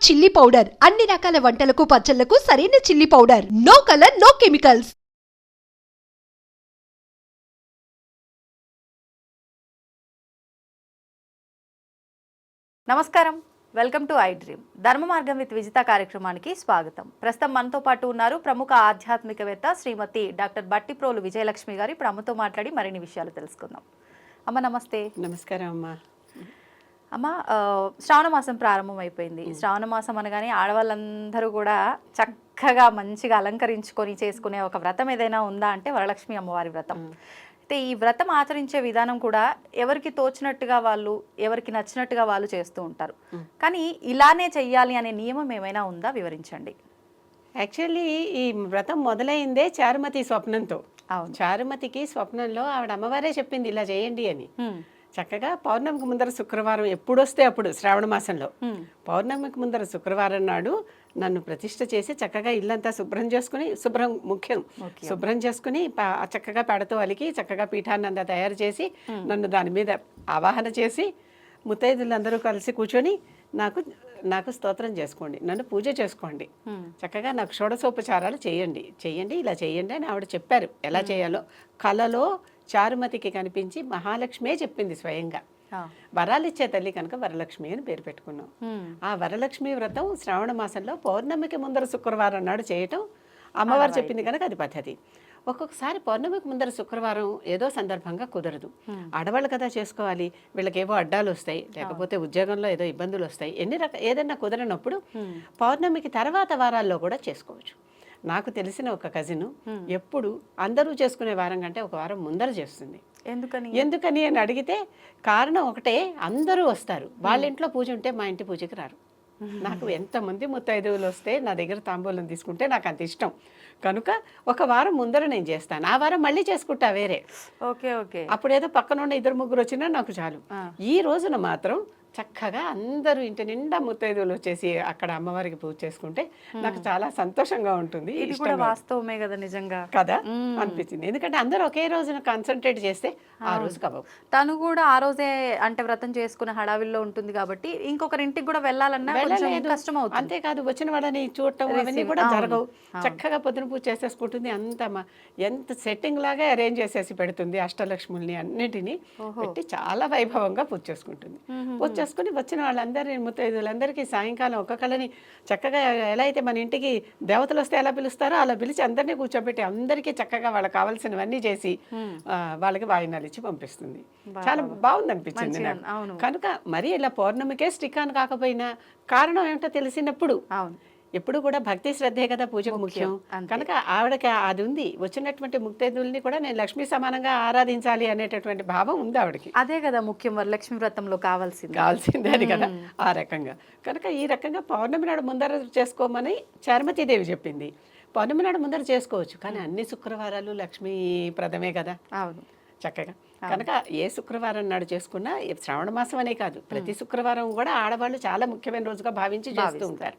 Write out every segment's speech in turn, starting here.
Chilli powder అన్ని రకాల వంటలకు పచ్చళ్లకు సరైన chilli powder. No colour, no chemicals. నమస్కారం, వెల్కమ్ టు ఐ డ్రీమ్. ధర్మ మార్గం విత్ విజిత కార్యక్రమానికి స్వాగతం. ప్రస్తుతం మనతో పాటు ఉన్నారు ప్రముఖ ఆధ్యాత్మికవేత్త శ్రీమతి డాక్టర్ బట్టిప్రోలు విజయలక్ష్మి గారు. ఇప్పుడు అమ్మతో మాట్లాడి మరిన్ని విషయాలు తెలుసుకుందాం. అమ్మ నమస్తే. నమస్కారం అమ్మ. అమ్మ, శ్రావణ మాసం ప్రారంభం అయిపోయింది. శ్రావణ మాసం అనగానే ఆడవాళ్ళందరూ కూడా చక్కగా మంచిగా అలంకరించుకొని చేసుకునే ఒక వ్రతం ఏదైనా ఉందా అంటే వరలక్ష్మి అమ్మవారి వ్రతం. అయితే ఈ వ్రతం ఆచరించే విధానం కూడా ఎవరికి తోచినట్టుగా వాళ్ళు, ఎవరికి నచ్చినట్టుగా వాళ్ళు చేస్తూ ఉంటారు. కానీ ఇలానే చెయ్యాలి అనే నియమం ఏమైనా ఉందా, వివరించండి. యాక్చువల్లీ ఈ వ్రతం మొదలైందే చారుమతి స్వప్నంతో. అవును. చారుమతికి స్వప్నంలో ఆవిడ అమ్మవారే చెప్పింది ఇలా చేయండి అని. చక్కగా పౌర్ణమికి ముందర శుక్రవారం ఎప్పుడొస్తే అప్పుడు శ్రావణ మాసంలో పౌర్ణమికి ముందర శుక్రవారం నాడు నన్ను ప్రతిష్ఠ చేసి చక్కగా ఇల్లంతా శుభ్రం చేసుకుని, శుభ్రం ముఖ్యం, శుభ్రం చేసుకుని చక్కగా పెడతో అలికి చక్కగా పీఠాన్ని అంతా తయారు చేసి నన్ను దాని మీద ఆవాహన చేసి ముత్తైదులందరూ కలిసి కూర్చొని నాకు స్తోత్రం చేసుకోండి, నన్ను పూజ చేసుకోండి, చక్కగా నాకు షోడశోపచారాలు చేయండి ఇలా చేయండి అని ఆవిడ చెప్పారు. ఎలా చేయాలో కలలో చారుమతికి కనిపించి మహాలక్ష్మే చెప్పింది స్వయంగా. వరాలిచ్చే తల్లి కనుక వరలక్ష్మి అని పేరు పెట్టుకున్నాం. ఆ వరలక్ష్మి వ్రతం శ్రావణ మాసంలో పౌర్ణమికి ముందర శుక్రవారం నాడు చేయటం అమ్మవారు చెప్పింది కనుక అది పద్ధతి. ఒక్కొక్కసారి పౌర్ణమికి ముందర శుక్రవారం ఏదో సందర్భంగా కుదరదు. ఆడవాళ్ళు కదా చేసుకోవాలి, వీళ్ళకేవో అడ్డాలు వస్తాయి, లేకపోతే ఉద్యోగంలో ఏదో ఇబ్బందులు వస్తాయి, ఏదైనా కుదరనప్పుడు పౌర్ణమికి తర్వాత వారాల్లో కూడా చేసుకోవచ్చు. నాకు తెలిసిన ఒక కజిన్ ఎప్పుడు అందరూ చేసుకునే వారం కంటే ఒక వారం ముందర చేస్తుంది. ఎందుకని అని అడిగితే కారణం ఒకటే, అందరూ వస్తారు. వాళ్ళ ఇంట్లో పూజ ఉంటే మా ఇంటి పూజకి రారు. నాకు ఎంతమంది ముత్తైదువులు వస్తే నా దగ్గర తాంబూలం తీసుకుంటే నాకు అంత ఇష్టం కనుక ఒక వారం ముందర నేను చేస్తాను. ఆ వారం మళ్ళీ చేసుకుంటా వేరే. ఓకే. అప్పుడేదో పక్కన ఉన్న 2-3 వచ్చినా నాకు చాలు. ఈ రోజున మాత్రం చక్కగా అందరూ ఇంటి నిండా ముత్తైదువులు వచ్చేసి అక్కడ అమ్మవారికి పూజ చేసుకుంటే నాకు చాలా సంతోషంగా ఉంటుంది. ఇది కూడా వాస్తవమే కదా, నిజంగా కదా అనిపించింది. ఎందుకంటే అందరూ ఒకే రోజున కాన్సన్ట్రేట్ చేస్తే ఆ రోజు కవ్వవు. తను కూడా ఆ రోజే అంటే వ్రతం చేసుకున్న హడావిల్లో ఉంటుంది కాబట్టి ఇంకొకరింటికి కూడా వెళ్ళాలన్నా కష్టం అవుతుంది. అంతేకాదు వచ్చిన వాళ్ళని చూడటం అవన్నీ కూడా జరగవు. చక్కగా పొద్దున పూజ చేసేసుకుంటుంది. ఎంత సెట్టింగ్ లాగా అరేంజ్ చేసేసి పెడుతుంది. అష్టలక్ష్ముల్ని అన్నిటినీ పెట్టి చాలా వైభవంగా పూజ చేసుకుంటుంది. పూజ చేసుకుని వచ్చిన వాళ్ళందరినీ ముత్తైదులందరికీ సాయంకాలం ఒక్కొక్కళ్ళని చక్కగా ఎలా అయితే మన ఇంటికి దేవతలు వస్తే ఎలా పిలుస్తారో అలా పిలిచి అందరినీ కూర్చోబెట్టి అందరికీ చక్కగా వాళ్ళకి కావాల్సినవన్నీ చేసి వాళ్ళకి వాయినాలు ఇచ్చి పంపిస్తుంది. చాలా బాగుంది అనిపించింది నాకు. కనుక మరి ఇలా పౌర్ణమికే స్టిక్ ఆన్ కాకపోయినా కారణం ఏమిటో తెలిసినప్పుడు ఎప్పుడు కూడా భక్తి శ్రద్ధే కదా పూజకు ముఖ్యం కనుక ఆవిడకి అది ఉంది. వచ్చినటువంటి ముక్తేదుల్ని కూడా నేను లక్ష్మీ సమానంగా ఆరాధించాలి అనేటటువంటి భావం ఉంది ఆవిడకి. అదే కదా ముఖ్యం వరలక్ష్మి వ్రతంలో కావాల్సిందే అది కదా. ఆ రకంగా కనుక ఈ రకంగా పౌర్ణమి నాడు ముందర చేసుకోమని చారుమతీదేవి చెప్పింది. పౌర్ణమి నాడు ముందర చేసుకోవచ్చు, కానీ అన్ని శుక్రవారాలు లక్ష్మీ ప్రదమే కదా. అవును, చక్కగా కనుక ఏ శుక్రవారం నాడు చేసుకున్నా శ్రావణ మాసం అనే కాదు, ప్రతి శుక్రవారం కూడా ఆడవాళ్ళు చాలా ముఖ్యమైన రోజుగా భావించి చేస్తూ ఉంటారు.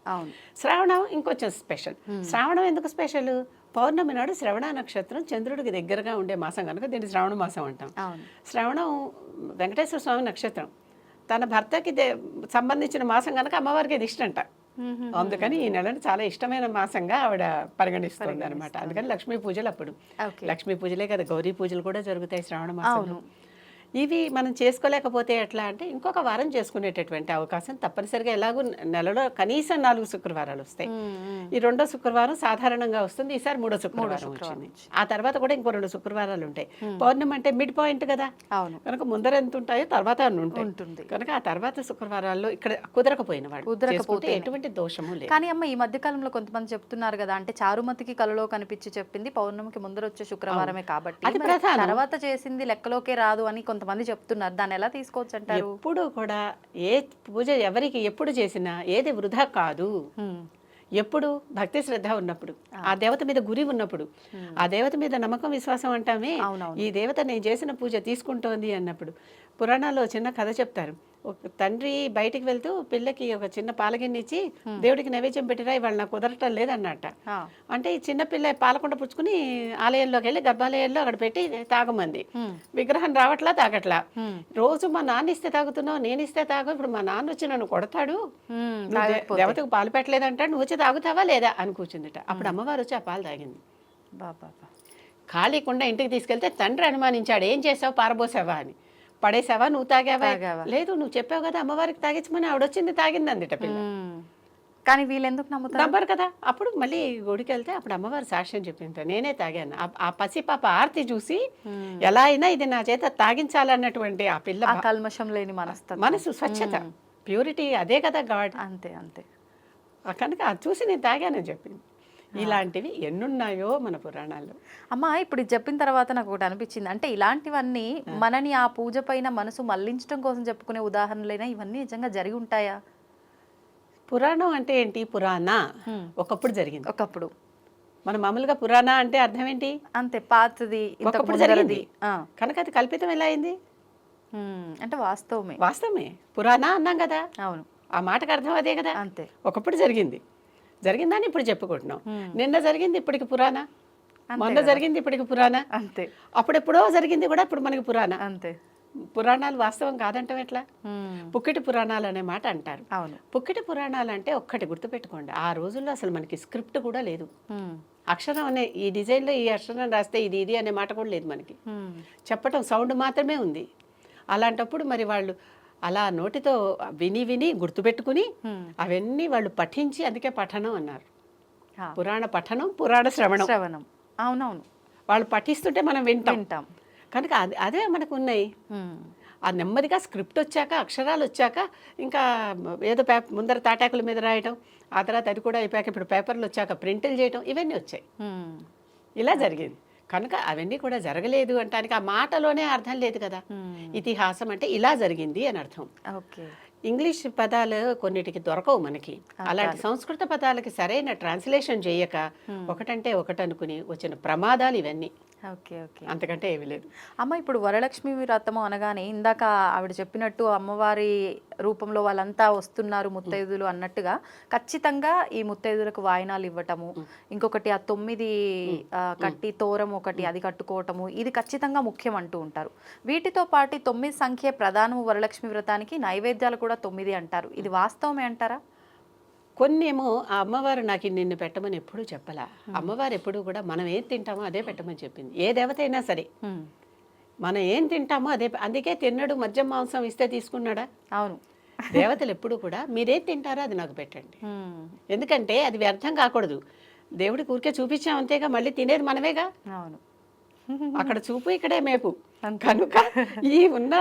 శ్రావణం ఇంకొంచెం స్పెషల్. శ్రావణం ఎందుకు స్పెషల్? పౌర్ణమి నాడు శ్రవణ నక్షత్రం చంద్రుడికి దగ్గరగా ఉండే మాసం కనుక దీన్ని శ్రావణ మాసం అంటాం. శ్రావణం వెంకటేశ్వర స్వామి నక్షత్రం, తన భర్తకి సంబంధించిన మాసం కనుక అమ్మవారికి అది ఇష్టంట. అందుకని ఈ నెలను చాలా ఇష్టమైన మాసంగా ఆవిడ పరిగణిస్తుంది అనమాట. అందుకని లక్ష్మీ పూజలు అప్పుడు లక్ష్మీ పూజలే కదా, గౌరీ పూజలు కూడా జరుగుతాయి శ్రావణ మాసంలో. ఇవి మనం చేసుకోలేకపోతే ఎట్లా అంటే ఇంకొక వారం చేసుకునేటటువంటి అవకాశం తప్పనిసరిగా ఎలాగో నెలలో కనీసం 4 శుక్రవారాలు వస్తాయి. ఈ 2వ శుక్రవారం సాధారణంగా వస్తుంది, ఈసారి 3వ శుక్రవారం వచ్చింది. ఆ తర్వాత కూడా ఇంకో 2 శుక్రవారాలు ఉంటాయి. పౌర్ణమి అంటే మిడ్ పాయింట్ కదా, కనుక ముందర ఎంత ఉంటాయో తర్వాత ఉంటుంది. కనుక ఆ తర్వాత శుక్రవారాల్లో ఇక్కడ కుదరకపోయిన వాడు ఎటువంటి దోషము లేదు. కానీ అమ్మ, ఈ మధ్య కాలంలో కొంతమంది చెప్తున్నారు కదా, అంటే చారుమతికి కలలో కనిపించి చెప్పింది పౌర్ణమికి ముందర వచ్చే శుక్రవారమే కాబట్టి అది తర్వాత చేసింది లెక్కలోకే రాదు అని కొంతమంది చెప్తున్నారు. దాన్ని ఎలా తీసుకోవచ్చు అంటారు? ఎప్పుడు కూడా ఏ పూజ ఎవరికి ఎప్పుడు చేసినా ఏది వృధా కాదు. ఎప్పుడు భక్తి శ్రద్ధ ఉన్నప్పుడు, ఆ దేవత మీద గురి ఉన్నప్పుడు, ఆ దేవత మీద నమ్మకం విశ్వాసం అంటామే, ఈ దేవత నేను చేసిన పూజ తీసుకుంటోంది అన్నప్పుడు. పురాణాల్లో చిన్న కథ చెప్తారు. ఒక తండ్రి బయటికి వెళ్తూ పిల్లకి ఒక చిన్న పాలగిన్నె ఇచ్చి దేవుడికి నైవేద్యం పెట్టిరా ఇవాళ నాకు కుదరటం లేదన్నట్ట. అంటే ఈ చిన్న పిల్ల పాలకుండ పుచ్చుకుని ఆలయంలోకి వెళ్ళి గర్భాలయంలో అక్కడ పెట్టి తాగమంది. విగ్రహం రావట్లా తాగట్లా. రోజు మా నాన్న ఇస్తే తాగుతున్నావు, నేను ఇస్తే తాగు, ఇప్పుడు మా నాన్న వచ్చి నన్ను కొడతాడు, దేవతకు పాలు పెట్టలేదంటాడు, నువ్వు వచ్చి తాగుతావా లేదా అని కూర్చుందిట. అప్పుడు అమ్మవారు వచ్చి ఆ పాలు తాగింది. బాబా ఖాళీకుండా ఇంటికి తీసుకెళ్తే తండ్రి అనుమానించాడు, ఏం చేసావు, పారబోసావా అని. పడేసావా, నువ్వు తాగావా? లేదు, నువ్వు చెప్పావు కదా అమ్మవారికి తాగించమని, ఆవిడొచ్చింది తాగింది అందిట పిల్ల. కానీ వీళ్ళు ఎందుకు నమ్మరు కదా. అప్పుడు మళ్ళీ గుడికి వెళ్తే అప్పుడు అమ్మవారు సాక్ష్యం చెప్పింట, నేనే తాగాను. ఆ పసిపాప ఆర్తి చూసి ఎలా అయినా ఇది నా చేత తాగించాలన్నటువంటి ఆ పిల్ల కల్మషం లేని మనసు స్వచ్ఛత, ప్యూరిటీ, అదే కదా గాడ్. అంతే అంతే. కనుక అది చూసి నేను తాగానని చెప్పింది. ఇలాంటివి ఎన్నున్నాయో మన పురాణాల్లో. అమ్మ ఇప్పుడు ఇది చెప్పిన తర్వాత నాకు ఒకటి అనిపించింది, అంటే ఇలాంటివన్నీ మనని ఆ పూజ పైన మనసు మళ్లించడం కోసం చెప్పుకునే ఉదాహరణలైనా ఇవన్నీ నిజంగా జరిగి ఉంటాయా? పురాణం అంటే ఏంటి? పురాణ ఒకప్పుడు జరిగింది. ఒకప్పుడు మన మామూలుగా పురాణ అంటే అర్థం ఏంటి? అంతే, పాతది, ఒకప్పుడు జరిగింది. కనుక అది కల్పితం ఎలా అయింది? అంటే వాస్తవమే. వాస్తవమే, పురాణ అన్నాం కదా. అవును, ఆ మాటకు అర్థం అదే కదా. అంతే. ఒకప్పుడు జరిగింది, జరిగిందని ఇప్పుడు చెప్పుకుంటున్నాం. నిన్న జరిగింది ఇప్పటికి పురాణ, మొన్న జరిగింది ఇప్పటికి పురాణ, అంతే. అప్పుడెప్పుడో జరిగింది కూడా ఇప్పుడు మనకి పురాణ. అంతే. పురాణాలు వాస్తవం కాదంటాం ఎట్లా? పుక్కిటి పురాణాలు అనే మాట అంటారు. అవును. పుక్కిటి పురాణాలు అంటే ఒక్కటి గుర్తుపెట్టుకోండి, ఆ రోజుల్లో అసలు మనకి స్క్రిప్ట్ కూడా లేదు. అక్షరం అనే ఈ డిజైన్లో ఈ అక్షరం రాస్తే ఇది ఇది అనే మాట కూడా లేదు మనకి. చెప్పటం సౌండ్ మాత్రమే ఉంది. అలాంటప్పుడు మరి వాళ్ళు అలా నోటితో విని విని గుర్తుపెట్టుకుని అవన్నీ వాళ్ళు పఠించి, అందుకే పఠనం అన్నారు. పురాణ పఠనం, పురాణ శ్రవణం. అవునవును, వాళ్ళు పఠిస్తుంటే మనం వింటాం. కనుక అదే మనకు ఉన్నాయి. ఆ నెమ్మదిగా స్క్రిప్ట్ వచ్చాక, అక్షరాలు వచ్చాక, ఇంకా ఏదో ముందర తాటాకుల మీద రాయటం, ఆ తర్వాత అది కూడా అయిపోయాక ఇప్పుడు పేపర్లు వచ్చాక ప్రింట్లు చేయటం, ఇవన్నీ వచ్చాయి. ఇలా జరిగింది. కనుక అవన్నీ కూడా జరగలేదు అంటానికి ఆ మాటలోనే అర్థం లేదు కదా. ఇతిహాసం అంటే ఇలా జరిగింది అని అర్థం. ఇంగ్లీష్ పదాలు కొన్నిటికి దొరకవు మనకి. అలాంటి సంస్కృత పదాలకి సరైన ట్రాన్స్లేషన్ చేయక ఒకటంటే ఒకటి అనుకుని వచ్చిన ప్రమాదాలు ఇవన్నీ. ఓకే ఓకే, అంతకంటే ఏమీ లేదు. అమ్మ ఇప్పుడు వరలక్ష్మి వ్రతము అనగానే ఇందాక ఆవిడ చెప్పినట్టు అమ్మవారి రూపంలో వాళ్ళంతా వస్తున్నారు ముత్తైదులు అన్నట్టుగా ఖచ్చితంగా ఈ ముత్తైదులకు వాయినాలు ఇవ్వటము, ఇంకొకటి ఆ 9 కట్టి తోరం ఒకటి అది కట్టుకోవటము, ఇది ఖచ్చితంగా ముఖ్యం అంటూ ఉంటారు. వీటితో పాటు 9 సంఖ్య ప్రధానము వరలక్ష్మి వ్రతానికి, నైవేద్యాలు కూడా 9 అంటారు. ఇది వాస్తవమే అంటారా? కొన్నేమో ఆ అమ్మవారు నాకు నిన్ను పెట్టమని ఎప్పుడూ చెప్పలా. అమ్మవారు ఎప్పుడూ కూడా మనం ఏం తింటామో అదే పెట్టమని చెప్పింది. ఏ దేవత అయినా సరే మనం ఏం తింటామో అదే. అందుకే తిన్నాడు మద్యం మాంసం ఇస్తే తీసుకున్నాడా? అవును. దేవతలు ఎప్పుడు కూడా మీరేం తింటారో అది నాకు పెట్టండి, ఎందుకంటే అది వ్యర్థం కాకూడదు. దేవుడికి ఊరికే చూపించాం అంతేగా, మళ్ళీ తినేది మనమేగా. అవును. అక్కడ చూపు ఇక్కడే మేపు. కనుక ఈ ఉన్న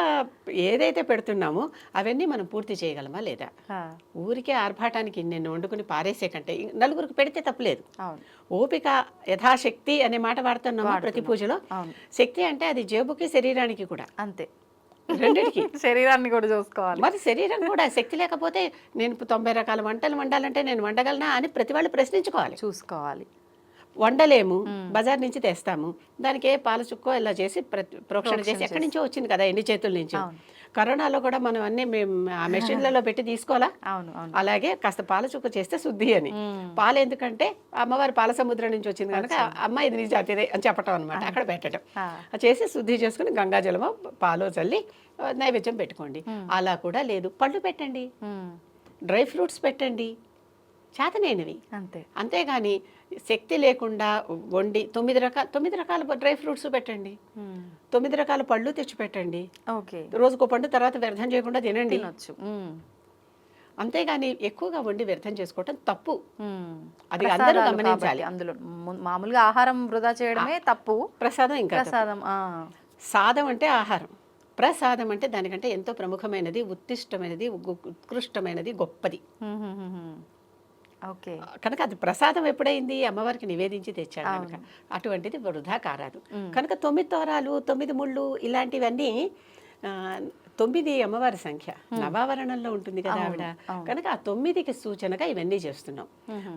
ఏదైతే పెడుతున్నామో అవన్నీ మనం పూర్తి చేయగలమా లేదా? ఊరికే ఆర్భాటానికి నేను వండుకుని పారేసే కంటే నలుగురికి పెడితే తప్పులేదు. ఓపిక, యథాశక్తి అనే మాట వాడుతున్నాము ప్రతి పూజలో. శక్తి అంటే అది జేబుకి శరీరానికి కూడా అంతే, రెండిటికి. శరీరాన్ని కూడా చూసుకోవాలి. మరి శరీరం కూడా శక్తి లేకపోతే నేను 90 రకాల వంటలు వండాలంటే నేను వండగలనా అని ప్రతి వాళ్ళు ప్రశ్నించుకోవాలి, చూసుకోవాలి. వండలేము, బజార్ నుంచి తెస్తాము, దానికి ఏ పాల చుక్కో ఇలా చేసి ప్రోక్షణ చేసి ఎక్కడి నుంచో వచ్చింది కదా, ఎన్ని చేతుల నుంచి. కరోనాలో కూడా మనం అన్ని ఆ మెషిన్లలో పెట్టి తీసుకోవాలా. అలాగే కాస్త పాల చుక్క చేస్తే శుద్ధి అని. పాలు ఎందుకంటే అమ్మవారి పాల సముద్రం నుంచి వచ్చింది కనుక అమ్మ ఇది నీ జాతిదే అని చెప్పటం అనమాట. అక్కడ పెట్టడం చేసి శుద్ధి చేసుకుని గంగాజలమో పాలో చల్లి నైవేద్యం పెట్టుకోండి. అలా కూడా లేదు, పళ్ళు పెట్టండి, డ్రై ఫ్రూట్స్ పెట్టండి, చేతనైనవి అంతే. అంతేగాని శక్తి లేకుండా వండి 9 రకాల డ్రై ఫ్రూట్స్ పెట్టండి, 9 రకాల పళ్ళు తెచ్చి పెట్టండి. రోజుకో పండు తర్వాత వ్యర్థం చేయకుండా తినండి. అంతేగాని ఎక్కువగా వండి వ్యర్థం చేసుకోవటం తప్పు. అది అందరూ గమనించాలి. అందులో మామూలుగా ఆహారం వృధా చేయడమే తప్పు. ప్రసాదం ఇంకా ప్రసాదం. సాదం అంటే ఆహారం, ప్రసాదం అంటే దానికంటే ఎంతో ప్రముఖమైనది, ఉత్తిష్టమైనది, ఉత్కృష్టమైనది, గొప్పది. ఓకే. కనుక అది ప్రసాదం ఎప్పుడైంది? అమ్మవారికి నివేదించి తెచ్చాడు కనుక అటువంటిది వృధా కారాదు. కనుక 9 తోరాలు, 9 ముళ్ళు ఇలాంటివన్నీ 9 అమ్మవారి సంఖ్య. నవావరణంలో ఉంటుంది కదా ఆవిడ, కనుక ఆ 9కి సూచనగా ఇవన్నీ చేస్తున్నాం.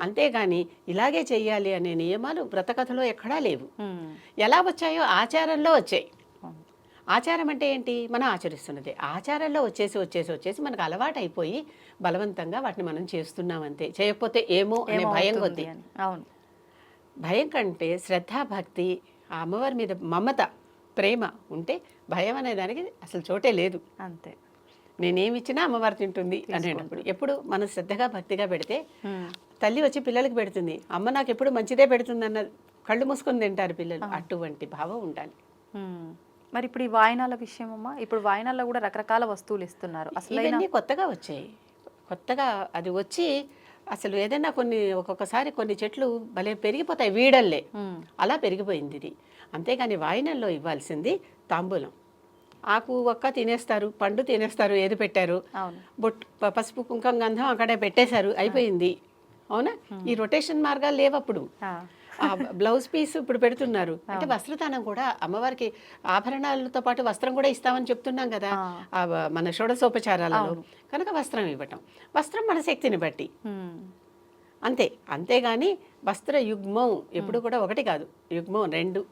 అంతేగాని ఇలాగే చెయ్యాలి అనే నియమాలు వ్రతకథలో ఎక్కడా లేవు. ఎలా వచ్చాయో ఆచారంలో వచ్చాయి. ఆచారం అంటే ఏంటి? మనం ఆచరిస్తున్నది. ఆచారంలో వచ్చేసి మనకు అలవాటు అయిపోయి బలవంతంగా వాటిని మనం చేస్తున్నాం అంతే. చేయకపోతే ఏమో అనే భయం కొద్ది. అని. అవును. భయం కంటే శ్రద్ధ, భక్తి, ఆ అమ్మవారి మీద మమత, ప్రేమ ఉంటే భయం అనే దానికి అసలు చోటే లేదు. అంతే. నేనేమి ఇచ్చినా అమ్మవారు తింటుంది అనేటప్పుడు ఎప్పుడు మనం శ్రద్ధగా భక్తిగా పెడితే తల్లి వచ్చి పిల్లలకి పెడుతుంది. అమ్మ నాకు ఎప్పుడు మంచిదే పెడుతుంది అన్న కళ్ళు మూసుకొని తింటారు పిల్లలు. అటువంటి భావం ఉండాలి. మరి ఇప్పుడు ఈ వాయినాల విషయం అమ్మా, ఇప్పుడు వాయినాల్లో కూడా రకరకాల వస్తువులు ఇస్తున్నారు. అసలు ఇవన్నీ కొత్తగా వచ్చాయి. కొత్తగా అది వచ్చి అసలు ఏదైనా ఒక్కొక్కసారి కొన్ని చెట్లు భలే పెరిగిపోతాయి వీడల్లే. అలా పెరిగిపోయింది ఇది. అంతేగాని వాయినల్లో ఇవ్వాల్సింది తాంబూలం. ఆకు ఒక్క తినేస్తారు, పండు తినేస్తారు, ఏది పెట్టారు, పసుపు కుంకుమ గంధం అక్కడే పెట్టేశారు, అయిపోయింది. అవునా? ఈ రొటేషన్ మార్గాలు లేవప్పుడు. బ్లౌజ్ పీస్ ఇప్పుడు పెడుతున్నారు అంటే వస్త్రదానం కూడా అమ్మవారికి ఆభరణాలతో పాటు వస్త్రం కూడా ఇస్తామని చెప్తున్నాం కదా మన షోడశోపచారాలలో. కనుక వస్త్రం ఇవ్వటం, వస్త్రం మన శక్తిని బట్టి అంతే. అంతేగాని వస్త్ర యుగ్మం ఎప్పుడు కూడా ఒకటి కాదు, యుగ్మం 2.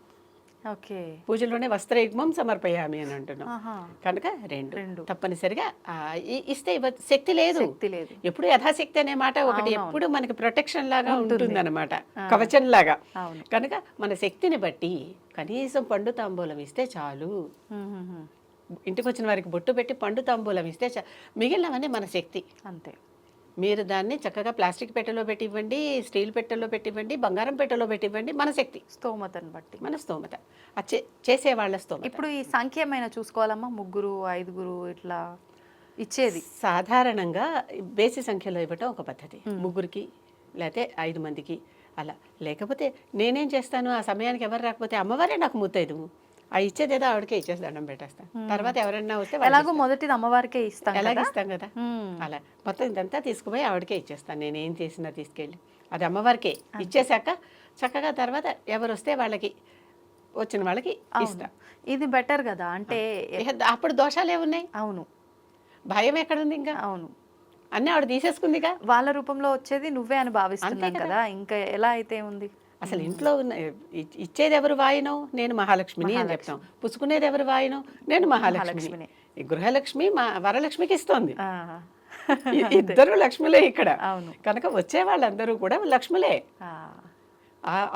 ఓకే. పూజలోనే వస్త్ర యుగ్మం సమర్పయామి అని అంటున్నాం కనుక 2 తప్పనిసరిగా ఇస్తే శక్తి లేదు. ఎప్పుడు యథాశక్తి అనే మాట ఒకటి ఎప్పుడు మనకి ప్రొటెక్షన్ లాగా ఉంటుంది అనమాట, కవచం లాగా. కనుక మన శక్తిని బట్టి కనీసం పండు తాంబూలం ఇస్తే చాలు. ఇంటికి వచ్చిన వారికి బొట్టు పెట్టి పండు తాంబూలం ఇస్తే మిగిలినవన్నీ మన శక్తి అంతే. మీరు దాన్ని చక్కగా ప్లాస్టిక్ పెట్టెలో పెట్టివ్వండి, స్టీల్ పెట్టెలో పెట్టివ్వండి, బంగారం పెట్టెలో పెట్టివ్వండి, మన శక్తి స్తోమతను బట్టి, మన స్తోమత, చేసే వాళ్ళ స్తోమత. ఇప్పుడు ఈ సంఖ్యమైన చూసుకోవాలమ్మా, 3, 5 ఇట్లా ఇచ్చేది సాధారణంగా బేసి సంఖ్యలో ఇవ్వటం ఒక పద్ధతి. 3కి లేకపోతే 5 మందికి అలా. లేకపోతే నేనేం చేస్తాను, ఆ సమయానికి ఎవరు రాకపోతే అమ్మవారే నాకు ముత్తైదు, ఆ ఇచ్చేదేదో ఆవిడకే ఇచ్చేసి దండం పెట్టేస్తాను. తర్వాత ఎవరైనా వస్తే ఎలాగో మొదటిది అమ్మవారికే ఇస్తాం, ఎలాగ ఇస్తాం కదా. అలా మొత్తం ఇదంతా తీసుకుపోయి ఆవిడకే ఇచ్చేస్తాను. నేనేం చేసినా తీసుకెళ్ళి అది అమ్మవారికే ఇచ్చేసాక చక్కగా తర్వాత ఎవరు వస్తే వాళ్ళకి వచ్చిన వాళ్ళకి ఇస్తా. ఇది బెటర్ కదా. అంటే అప్పుడు దోషాలు ఏమున్నాయి? అవును. భయం ఎక్కడుంది ఇంకా? అవును, అన్నీ ఆవిడ తీసేసుకుందిగా. వాళ్ళ రూపంలో వచ్చేది నువ్వే అని భావిస్తున్నాం కదా, ఇంకా ఎలా అయితే ఉంది. అసలు ఇంట్లో ఇచ్చేది ఎవరు వాయినో, నేను మహాలక్ష్మిని అని చెప్తాం. పుచ్చుకునేది ఎవరు వాయినో, నేను మహాలక్ష్మిని. ఈ గృహలక్ష్మి వరలక్ష్మికి ఇస్తోంది. ఇద్దరు లక్ష్ములే ఇక్కడ. కనుక వచ్చే వాళ్ళందరూ కూడా లక్ష్ములే.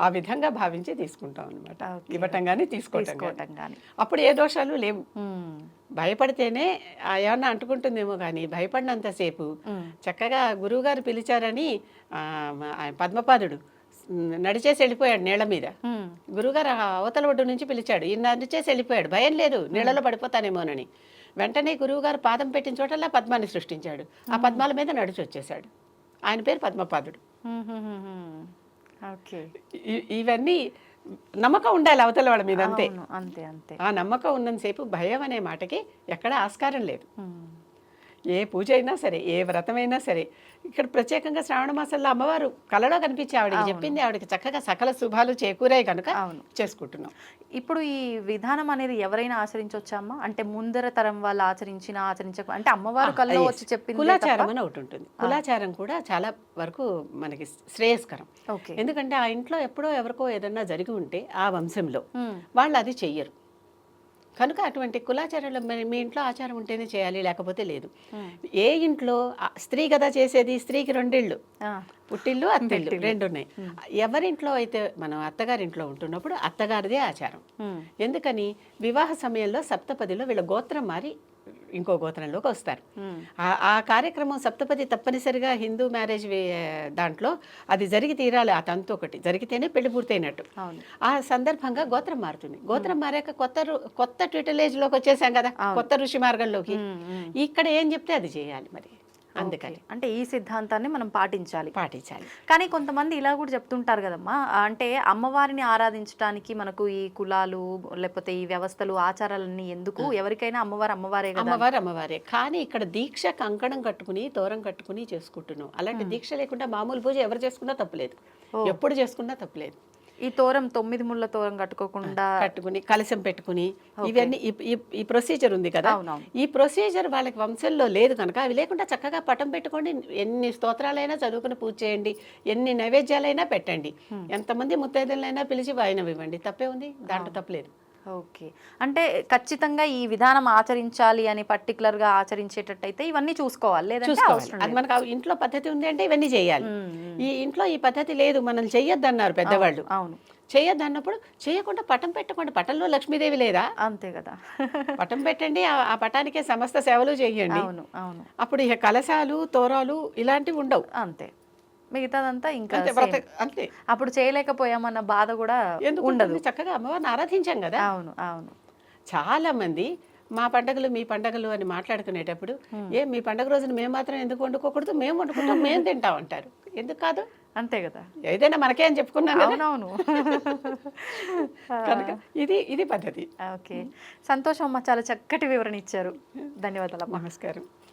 ఆ విధంగా భావించి తీసుకుంటాం అనమాట. ఇవ్వటం కానీ తీసుకోవటం కానీ. అప్పుడు ఏ దోషాలు లేవు. భయపడితేనే ఏమన్నా అంటుకుంటుందేమో కానీ భయపడినంతసేపు చక్కగా గురువుగారు పిలిచారని పద్మపాదుడు నడిచేసి వెళ్ళిపోయాడు నీళ్ల మీద. గురువుగారు అవతల ఒడ్డు నుంచి పిలిచాడు, ఈయన నడిచేసి వెళ్ళిపోయాడు, భయం లేదు నీళ్లలో పడిపోతానేమోనని. వెంటనే గురువుగారు పాదం పెట్టిన చోటల్లా పద్మాన్ని సృష్టించాడు. ఆ పద్మాల మీద నడిచి వచ్చేసాడు. ఆయన పేరు పద్మపాదుడు. ఇవన్నీ నమ్మకం ఉండాలి అవతల వాళ్ళ మీద, అంతే. ఆ నమ్మకం ఉన్నంతసేపు భయం అనే మాటకి ఎక్కడ ఆస్కారం లేదు. ఏ పూజ అయినా సరే, ఏ వ్రతమైనా సరే. ఇక్కడ ప్రత్యేకంగా శ్రావణ మాసంలో అమ్మవారు కళలో కనిపించి ఆవిడకి చెప్పింది, ఆవిడకి చక్కగా సకల శుభాలు చేకూరాయి కనుక చేసుకుంటున్నాం. ఇప్పుడు ఈ విధానం అనేది ఎవరైనా ఆచరించవచ్చా అమ్మా? అంటే ముందర తరం వాళ్ళు ఆచరించక అంటే అమ్మవారు కళ్ళలో వచ్చి చెప్పింది. కులాచారం అని ఒకటి ఉంటుంది. కులాచారం కూడా చాలా వరకు మనకి శ్రేయస్కరం. ఎందుకంటే ఆ ఇంట్లో ఎప్పుడో ఎవరికో ఏదన్నా జరిగి ఉంటే ఆ వంశంలో వాళ్ళు అది చెయ్యరు. కనుక అటువంటి కులాచారాలు మీ ఇంట్లో ఆచారం ఉంటేనే చేయాలి, లేకపోతే లేదు. ఏ ఇంట్లో స్త్రీ కదా చేసేది, స్త్రీకి 2 ఇళ్ళు, పుట్టిల్లు అత్తిల్లు 2 ఉన్నాయి. ఎవరింట్లో అయితే మనం అత్తగారింట్లో ఉంటున్నప్పుడు అత్తగారిదే ఆచారం. ఎందుకని వివాహ సమయంలో సప్తపదిలో వీళ్ళ గోత్రం మారి ఇంకో గోత్రంలోకి వస్తారు. ఆ కార్యక్రమం సప్తపది తప్పనిసరిగా హిందూ మ్యారేజ్ దాంట్లో అది జరిగి తీరాలి. ఆ తంతు ఒకటి జరిగితేనే పెళ్లి పూర్తయినట్టు. ఆ సందర్భంగా గోత్రం మారుతుంది. గోత్రం మారాక కొత్త ట్యూటలేజ్ లోకి వచ్చేసాం కదా, కొత్త ఋషి మార్గంలోకి. ఇక్కడ ఏం చెప్తే అది చేయాలి. మరి అందుకని అంటే ఈ సిద్ధాంతాన్ని మనం పాటించాలి. కానీ కొంతమంది ఇలా కూడా చెప్తుంటారు కదమ్మా, అంటే అమ్మవారిని ఆరాధించడానికి మనకు ఈ కులాలు లేకపోతే ఈ వ్యవస్థలు ఆచారాలన్నీ ఎందుకు, ఎవరికైనా అమ్మవారే. కానీ ఇక్కడ దీక్ష కంకణం కట్టుకుని తోరం కట్టుకుని చేసుకుంటున్నాం. అలాంటి దీక్ష లేకుండా మామూలు పూజ ఎవరు చేసుకున్నా తప్పులేదు, ఎప్పుడు చేసుకున్నా తప్పులేదు. ఈ తోరం 9 ముళ్ళ తోరం కట్టుకుని కలశం పెట్టుకుని ఇవన్నీ ఈ ప్రొసీజర్ ఉంది కదా. ఈ ప్రొసీజర్ వాళ్ళకి వంశంలో లేదు కనుక అవి లేకుండా చక్కగా పటం పెట్టుకోండి, ఎన్ని స్తోత్రాలైనా చదువుకుని పూజ చేయండి, ఎన్ని నైవేద్యాలైనా పెట్టండి, ఎంతమంది ముత్తైదులైనా పిలిచి వాయినం ఇవ్వండి, తప్పే ఉంది, దాంట్లో తప్పలేదు. ఓకే. అంటే ఖచ్చితంగా ఈ విధానం ఆచరించాలి అని పర్టికులర్గా ఆచరించేటట్టయితే ఇవన్నీ చూసుకోవాలి, లేదంటే చూసుకోవాలి. అవసరం అది లేదు. మనకు ఆ ఇంట్లో పద్ధతి ఉంది అంటే ఇవన్నీ చేయాలి. ఈ ఇంట్లో ఈ పద్ధతి లేదు, మనం చెయ్యొద్దన్నారు పెద్దవాళ్ళు. అవును, చెయ్యొద్దన్నప్పుడు చేయకుండా పటం పెట్టకుండా, పటంలో లక్ష్మీదేవి లేదా? అంతే కదా. పటం పెట్టండి, ఆ పటానికే సమస్త సేవలు చేయండి. అవును, అవును, అప్పుడు ఇక కలశాలు తోరాలు ఇలాంటివి ఉండవు. అంతే. మిగతాదంతా ఇంకా అంతే same. అంతే. అప్పుడు చేయలేకపోయామన్న బాధ కూడా ఎందుకు ఉండదు. ఉంటుంది? చక్కగా అమ్మవారిని ఆరాధించాం కదా. అవును, అవును. చాలా మంది మా పండగలు మీ పండగలు అని మాట్లాడుకునేటప్పుడు, మీ పండగ రోజున మేము మాత్రం ఎందుకు వండుకోకూడదు, మేము వండుకుంటాం, మేము తింటాం అంటారు. ఎందుకు కాదు? అంతే కదా. ఏదైనా మనకే అని చెప్పుకున్నాం కదా. అవునవును. కనుక ఇది పద్ధతి. ఓకే, సంతోషం అమ్మ, చాలా చక్కటి వివరణ ఇచ్చారు. ధన్యవాదాలు అమ్మ. నమస్కారం.